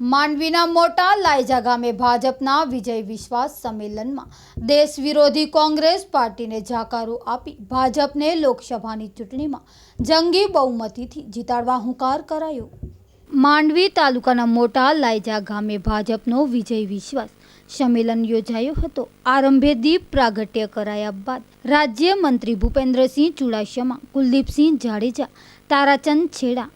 માંડવીના મોટા લાયજા ગામે ભાજપના વિજય વિશ્વાસ સંમેલનમાં દેશ વિરોધી કોંગ્રેસ પાર્ટીને જાકારો આપી ભાજપને લોકસભાની ચૂંટણીમાં જંગી બહુમતીથી જીતાડવા હુંકાર કરાયો। માંડવી તાલુકાના મોટા લાયજા ગામે ભાજપનો વિજય વિશ્વાસ સંમેલન યોજાયો હતો। આરંભે દીપ પ્રાગટ્ય કરાયા બાદ રાજ્ય મંત્રી ભૂપેન્દ્રસિંહ ચુડાસમા, કુલદીપસિંહ જાડેજા, તારાચંદ છેડા,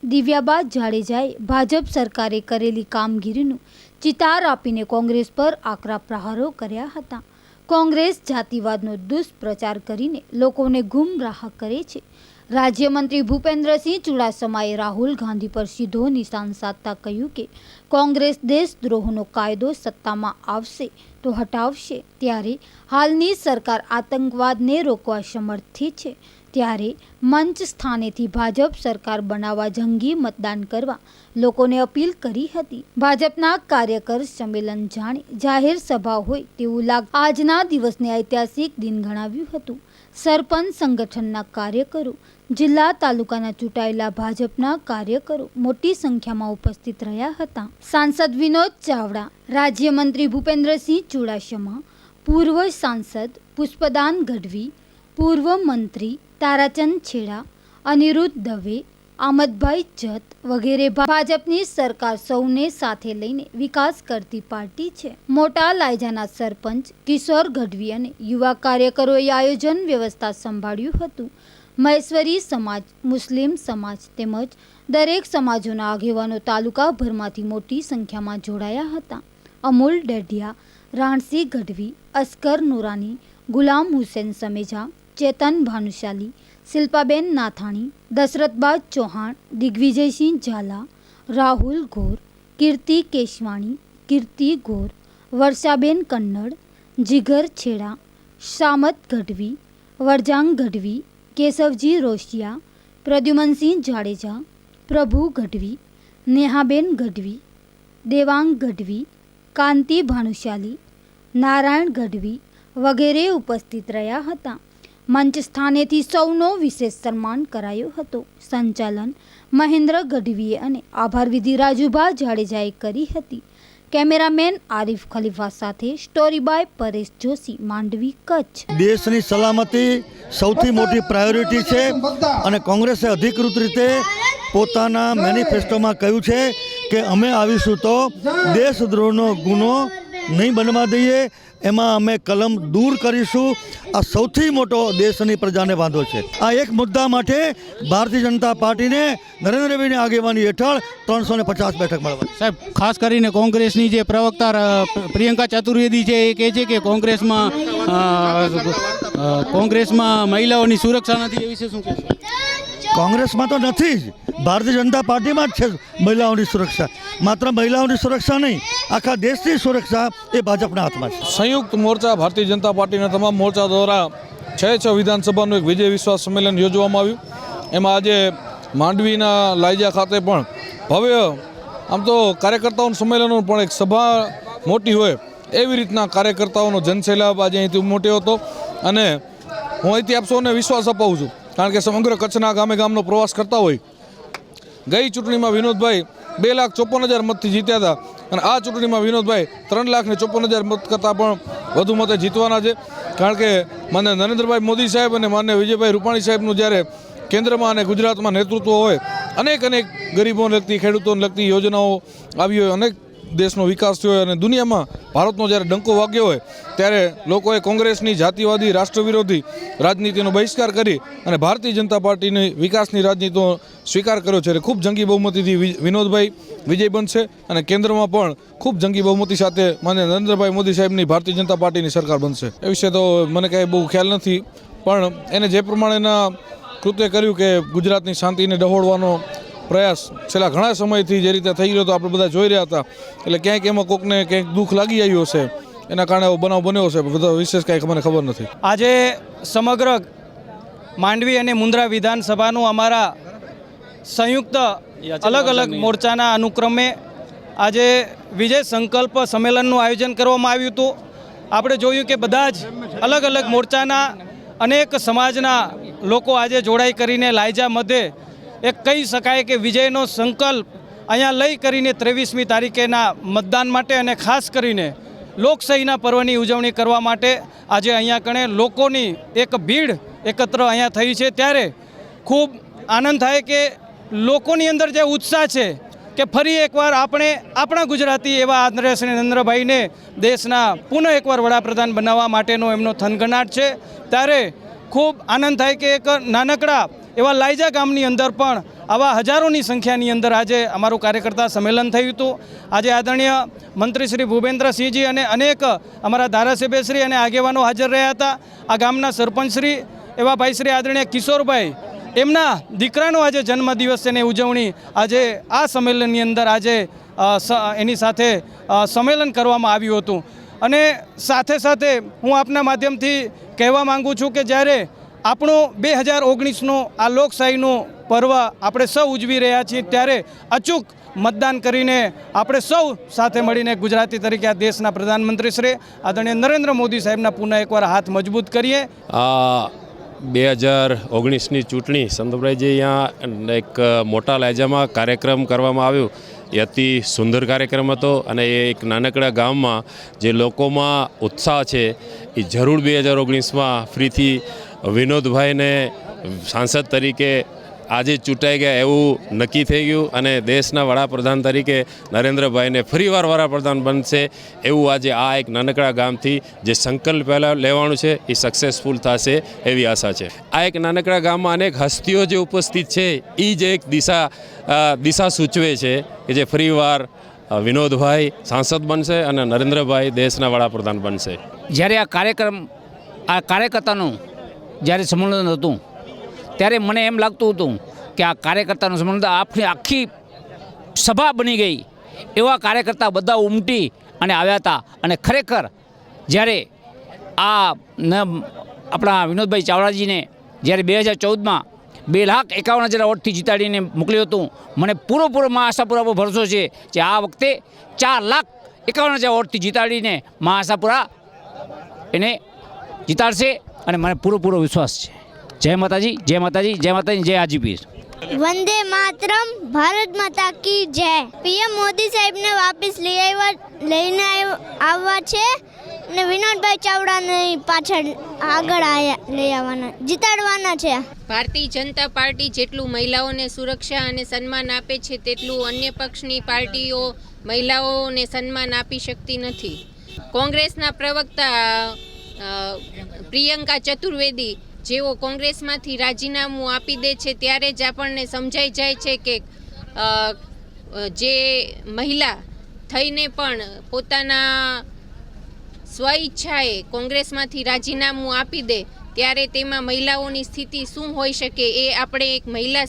દિવ્યાબા જાડેજાએ ભાજપ સરકારે કરેલી કામગીરીનું ચિતાર આપીને કોંગ્રેસ પર આકરા પ્રહારો કર્યા હતા। કોંગ્રેસ જાતિવાદનો દુષ્પ્રચાર કરીને લોકોને ગુમરાહ કરે છે। રાજ્યમંત્રી ભૂપેન્દ્રસિંહ ચુડાસમાએ રાહુલ ગાંધી પર સીધો નિશાન સાધતા કહ્યું કે કોંગ્રેસ દેશદ્રોહનો કાયદો સત્તામાં આવશે તો હટાવશે, ત્યારે હાલની સરકાર આતંકવાદને રોકવા સમર્થ છે, ત્યારે મંચ સ્થાનેથી ભાજપ સરકાર બનાવવા જંગી મતદાન કરવા લોકોને અપીલ કરી હતી। ભાજપના કાર્યકર સંમેલન જાણે જાહેર સભા હોય તેવું આજના દિવસને ઐતિહાસિક દિન ગણાવ્યું હતું। સરપંચ સંગઠનના કાર્યકરો, જિલ્લા તાલુકાના ચૂંટાયેલા ભાજપના કાર્યકરો મોટી સંખ્યામાં ઉપસ્થિત રહ્યા હતા। સાંસદ વિનોદ ચાવડા, રાજ્યમંત્રી ભૂપેન્દ્રસિંહ ચુડાસમા, પૂર્વ સાંસદ પુષ્પદાન ગઢવી, પૂર્વ મંત્રી તારાચંદ છેડા, અનિરુદ્ધ દવે, આમદભાઈ જત વગેરે ભાજપની સરકાર સૌને સાથે લઈને વિકાસ કરતી પાર્ટી છે। મોટા લાયજાના સરપંચ કિશોર ગઢવી અને યુવા કાર્યકરોએ આયોજન વ્યવસ્થા સંભાળ્યું હતું। મહેશ્વરી સમાજ, મુસ્લિમ સમાજ તેમજ દરેક સમાજોના આગેવાનો તાલુકાભરમાંથી મોટી સંખ્યામાં જોડાયા હતા। અમૂલ ડઢિયા, રાણસિંહ ગઢવી, અસ્કર નુરાની, ગુલામ હુસેન સમેજા, ચેતન ભાનુશાલી, શિલ્પાબેન નાથાણી, દશરથબા ચૌહાણ, દિગ્વિજયસિંહ ઝાલા, રાહુલ ગોર, કીર્તિ કેશવાણી, કીર્તિ ગોર, વર્ષાબેન કન્નડ, જીગર છેડા, શામત ગઢવી, વરજાંગ ગઢવી, કેશવજી રોશિયા, પ્રદ્યુમનસિંહ જાડેજા, પ્રભુ ગઢવી, નેહાબેન ગઢવી, દેવાંગ ગઢવી, કાંતિ ભાનુશાલી, નારાયણ ગઢવી વગેરે ઉપસ્થિત રહ્યા હતા। મંચ સ્થાનેથી સૌનો વિશેષ સન્માન કરાયો હતો। સંચાલન મહેન્દ્ર ગઢવીએ અને આભાર વિધિ રાજુભા જાડેજાએ કરી હતી। કેમેરામેન આરિફ ખલીફા સાથે સ્ટોરી બાય પરેશ જોશી, માંડવી, કચ્છ। દેશની સલામતી સૌથી મોટી પ્રાયોરિટી છે અને કોંગ્રેસે અધિકૃત રીતે પોતાના મેનિફેસ્ટોમાં કહ્યું છે કે અમે આવીશું તો દેશદ્રોહનો ગુનો નહીં બનવા દઈએ, એમાં અમે કલમ દૂર કરીશું। આ સૌથી મોટો દેશની પ્રજાને વાંધો છે। આ એક મુદ્દા માટે ભારતીય જનતા પાર્ટીને નરેન્દ્રભાઈની આગેવાની હેઠળ 350 બેઠક મળવાની। સાહેબ, ખાસ કરીને કોંગ્રેસની જે પ્રવક્તા પ્રિયંકા ચતુર્વેદી છે એ કહે છે કે કોંગ્રેસમાં મહિલાઓની સુરક્ષા નથી, એ વિશે શું કહેશો? કોંગ્રેસમાં તો નથી જ, ભારતીય જનતા પાર્ટીમાં જ છે મહિલાઓની સુરક્ષા। માત્ર મહિલાઓની સુરક્ષા નહીં, આખા દેશની સુરક્ષા એ ભાજપના હાથમાં છે। સંયુક્ત મોરચા ભારતીય જનતા પાર્ટીના તમામ મોરચા દ્વારા 6 વિધાનસભાનું એક વિજય વિશ્વાસ સંમેલન યોજવામાં આવ્યું। એમાં આજે માંડવીના લાયજા ખાતે પણ ભવ્ય, આમ તો કાર્યકર્તાઓનું સંમેલનનું પણ એક સભા મોટી હોય એવી રીતના કાર્યકર્તાઓનો જનસેલાબ આજે અહીંથી ઉમટ્યો હતો અને હું અહીંથી આપ સૌને વિશ્વાસ અપાવું છું, કારણ કે સમગ્ર કચ્છના ગામે ગામનો પ્રવાસ કરતા હોય। ગઈ ચૂંટણીમાં વિનોદભાઈ 2,54,000 મતથી જીત્યા હતા અને આ ચૂંટણીમાં વિનોદભાઈ 3,54,000 મત કરતાં પણ વધુ મતે જીતવાના છે, કારણ કે માન્ય નરેન્દ્રભાઈ મોદી સાહેબ અને માન્ય વિજયભાઈ રૂપાણી સાહેબનું જ્યારે કેન્દ્રમાં અને ગુજરાતમાં નેતૃત્વ હોય, અનેક ગરીબોને લગતી, ખેડૂતોને લગતી યોજનાઓ આવી હોય, અનેક દેશનો વિકાસ થયો હોય અને દુનિયામાં ભારતનો જ્યારે ડંકો વાગ્યો હોય ત્યારે લોકોએ કોંગ્રેસની જાતિવાદી રાષ્ટ્ર વિરોધી રાજનીતિનો બહિષ્કાર કરી અને ભારતીય જનતા પાર્ટીની વિકાસની રાજનીતિનો સ્વીકાર કર્યો છે। ખૂબ જંગી બહુમતીથી વિનોદભાઈ વિજય બનશે અને કેન્દ્રમાં પણ ખૂબ જંગી બહુમતી સાથે માન્ય નરેન્દ્રભાઈ મોદી સાહેબની ભારતીય જનતા પાર્ટીની સરકાર બનશે। એ વિશે તો મને કાંઈ બહુ ખ્યાલ નથી, પણ એને જે પ્રમાણેના કૃત્ય કર્યું કે ગુજરાતની શાંતિને ડહોળવાનો પ્રયાસ છેલ્લા ઘણા સમયથી જે રીતે થઈ ગયો હતો આપણે બધા જોઈ રહ્યા હતા, એટલે ક્યાંક એમાં કોકને ક્યાંક દુઃખ લાગી આવ્યું હશે, એના કારણે એવો બનાવ બન્યો હશે, બધા વિશેષ કાંઈક મને ખબર નથી। આજે સમગ્ર માંડવી અને મુન્દ્રા વિધાનસભાનું અમારા સંયુક્ત અલગ અલગ મોરચાના અનુક્રમે આજે વિજય સંકલ્પ સંમેલનનું આયોજન કરવામાં આવ્યું હતું। આપણે જોયું કે બધા જ અલગ અલગ મોરચાના અનેક સમાજના લોકો આજે જોડાઈ કરીને લાયજા મધ્યે એક કહી શકાય કે વિજયનો સંકલ્પ અહીંયા લઈ કરીને 23મી તારીખેના મતદાન માટે અને ખાસ કરીને લોકશાહીના પર્વની ઉજવણી કરવા માટે આજે અહીંયા કણે લોકોની એક ભીડ એકત્ર અહીંયા થઈ છે, ત્યારે ખૂબ આનંદ થાય કે લોકોની અંદર જે ઉત્સાહ છે કે ફરી એકવાર આપણે આપણા ગુજરાતી એવા આદરણીય શ્રી નરેન્દ્રભાઈને દેશના પુનઃ એકવાર વડાપ્રધાન બનાવવા માટેનો એમનો થનગનાટ છે, ત્યારે ખૂબ આનંદ થાય કે એક નાનકડા એવા લાયજા ગામની અંદર પણ આવા હજારોની સંખ્યાની અંદર આજે અમારું કાર્યકર્તા સંમેલન થયું હતું. આજે આદરણીય મંત્રી શ્રી ભૂપેન્દ્રસિંહજી અને અનેક અમારા ધારાસભ્યશ્રી અને આગેવાનો હાજર રહ્યા હતા. આ ગામના સરપંચશ્રી એવા ભાઈ શ્રી આદરણીય કિશોરભાઈ, એમના દીકરાનો આજે જન્મદિવસ છે ને ઉજવણી આજે આ સંમેલનની અંદર આજે એની સાથે સંમેલન કરવામાં આવ્યું હતું. અને સાથે સાથે હું આપના માધ્યમથી કહેવા માગું છું કે જ્યારે આપણો 2019નો આ લોકશાહીનો પર્વ આપણે સૌ ઉજવી રહ્યા છીએ, ત્યારે અચૂક મતદાન કરીને આપણે સૌ સાથે મળીને ગુજરાતી તરીકે આ દેશના પ્રધાનમંત્રી શ્રી આદરણીય નરેન્દ્ર મોદી સાહેબના પુનઃ એકવાર હાથ મજબૂત કરીએ. 2019ની ચૂંટણી સંતોષભાઈ અહીંયા એક મોટા લાયજામાં કાર્યક્રમ કરવામાં આવ્યો. એ અતિ સુંદર કાર્યક્રમ હતો અને એ એક નાનકડા ગામમાં જે લોકોમાં ઉત્સાહ છે એ જરૂર 2019માં ફરીથી વિનોદભાઈને સાંસદ તરીકે આજે ચૂંટાઈ ગયા એવું નક્કી થઈ ગયું અને દેશના વડાપ્રધાન તરીકે નરેન્દ્રભાઈને ફરીવાર વડાપ્રધાન બનશે એવું આજે આ એક નાનકડા ગામથી જે સંકલ્પ પહેલાં લેવાનું છે એ સક્સેસફુલ થશે એવી આશા છે. આ એક નાનકડા ગામમાં અનેક હસ્તીઓ જે ઉપસ્થિત છે એ જ એક દિશા સૂચવે છે કે જે ફરીવાર વિનોદભાઈ સાંસદ બનશે અને નરેન્દ્રભાઈ દેશના વડાપ્રધાન બનશે. જ્યારે આ કાર્યકર્તાનું જ્યારે સંમેલન હતું ત્યારે મને એમ લાગતું હતું કે આ કાર્યકર્તાનું સંમેલન આપણી આખી સભા બની ગઈ. એવા કાર્યકર્તા બધા ઉમટી અને આવ્યા હતા અને ખરેખર જ્યારે આપણા વિનોદભાઈ ચાવડાજીને જ્યારે 2014માં 2,51,000 વોટથી જીતાડીને મોકલ્યું હતું, મને પૂરો મહાઆશાપુરા ભરોસો છે કે આ વખતે 4,51,000 વોટથી જીતાડીને મહાઆશાપુરા એને જીતાડશે અને મને પૂરો વિશ્વાસ છે. જય માતાજી, જય માતાજી, જય માતાજી, જય હાજીપીર. વંદે માતરમ, ભારત માતા કી જય. પીએમ મોદી સાહેબને વાપસ લઈને આવવા છે ને વિનોદભાઈ ચાવડાને પાછળ આગળ લઈ આવવાના, જીતાડવાના છે. ભારતીય જનતા પાર્ટી જેટલું મહિલાઓને સુરક્ષા અને સન્માન આપે છે તેટલું અન્ય પક્ષની પાર્ટીઓ મહિલાઓને સન્માન આપી શકતી નથી. કોંગ્રેસના પ્રવક્તા પ્રિયંકા ચતુર્વેદી જેઓ કોંગ્રેસમાંથી રાજીનામું આપી દે છે ત્યારે જ આપણને સમજાઈ જાય છે કે જે મહિલા થઈને પણ પોતાના સ્વઈચ્છાએ કોંગ્રેસમાંથી રાજીનામું આપી દે ત્યારે તેમાં મહિલાઓની સ્થિતિ શું હોઈ શકે એ આપણે એક મહિલા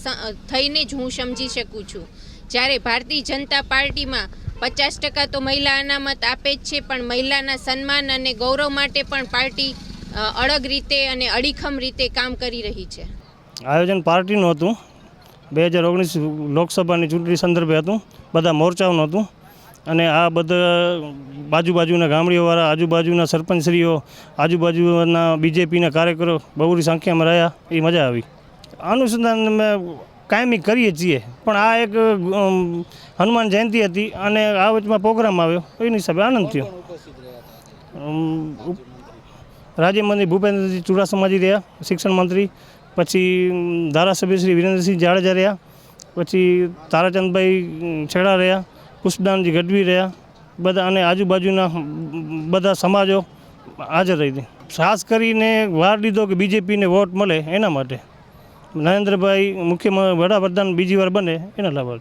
થઈને જ હું સમજી શકું છું. જ્યારે ભારતીય જનતા પાર્ટીમાં 50% તો મહિલા અનામત આપે જ છે, પણ મહિલાના સન્માન અને ગૌરવ માટે પણ પાર્ટી અડગ રીતે અને અડીખમ રીતે કામ કરી રહી છે. આયોજન પાર્ટીનું હતું, 2019 લોકસભાની ચૂંટણી સંદર્ભે હતું, બધા મોરચાઓનું હતું અને આ બધા બાજુના ગામડીઓવાળા, આજુબાજુના સરપંચશ્રીઓ, આજુબાજુના બીજેપીના કાર્યકરો બહુરી સંખ્યામાં રહ્યા. એ મજા આવી. અનુસંધાન અમે કાયમી કરીએ છીએ, પણ આ એક હનુમાન જયંતિ હતી અને આ વચમાં પ્રોગ્રામ આવ્યો એની હિસાબે આનંદ થયો. રાજ્યમંત્રી ભૂપેન્દ્રસિંહ ચુડાસમાજી રહ્યા, શિક્ષણ મંત્રી, પછી ધારાસભ્ય શ્રી વિરેન્દ્રસિંહ જાડેજા રહ્યા, પછી તારાચંદભાઈ છેડા રહ્યા, પુષ્પદાનજી ગઢવી રહ્યા, બધા અને આજુબાજુના બધા સમાજો હાજર રહી હતી. ખાસ કરીને વાર લીધો કે બીજેપીને વોટ મળે એના માટે. નરેન્દ્રભાઈ વડાપ્રધાન બીજી વાર બને એના લાભ.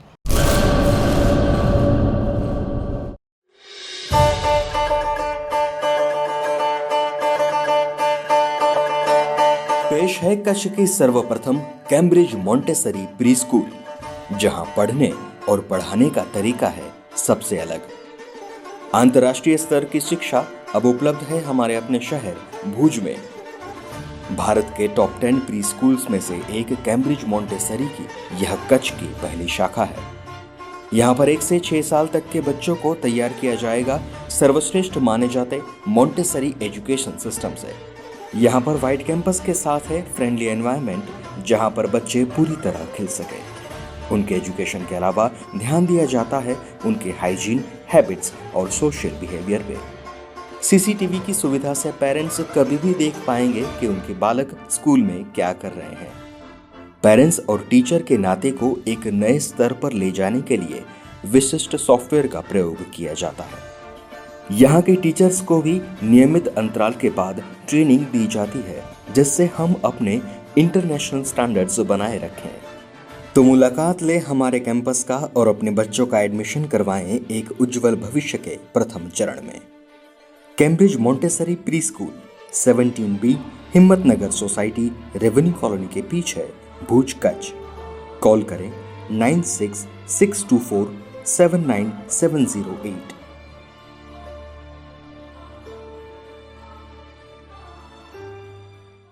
पेश है कच्छ की सर्वप्रथम कैम्ब्रिज मॉन्टेसरी प्री स्कूल, जहां पढ़ने और पढ़ाने का तरीका है सबसे अलग. अंतर्राष्ट्रीय स्तर की शिक्षा अब उपलब्ध है हमारे अपने शहर भूज में. भारत के टॉप 10 प्री स्कूल्स में से एक कैम्ब्रिज मॉन्टेसरी की यह कच्छ की पहली शाखा है. यहाँ पर 1 से 6 साल तक के बच्चों को तैयार किया जाएगा सर्वश्रेष्ठ माने जाते मॉन्टेसरी एजुकेशन सिस्टम से. यहाँ पर वाइट कैंपस के साथ है फ्रेंडली एनवायरनमेंट, जहाँ पर बच्चे पूरी तरह खिल सके. उनके एजुकेशन के अलावा ध्यान दिया जाता है उनके हाइजीन, हैबिट्स और सोशल बिहेवियर पे। सीसीटीवी की सुविधा से पेरेंट्स कभी भी देख पाएंगे कि उनके बालक स्कूल में क्या कर रहे हैं। पेरेंट्स और टीचर के नाते को एक नए स्तर पर ले जाने के लिए विशिष्ट सॉफ्टवेयर का प्रयोग किया जाता है। यहाँ के टीचर्स को भी नियमित अंतराल के बाद ट्रेनिंग दी जाती है, जिससे हम अपने इंटरनेशनल स्टैंडर्ड्स बनाए रखें। तो मुलाकात ले हमारे कैंपस का और अपने बच्चों का एडमिशन करवाएं एक उज्जवल भविष्य के प्रथम चरण में। Cambridge Montessori pre school 17B Himmatnagar society, revenue colony के पीछे, भुज, कच्छ। कॉल करें 9662479708।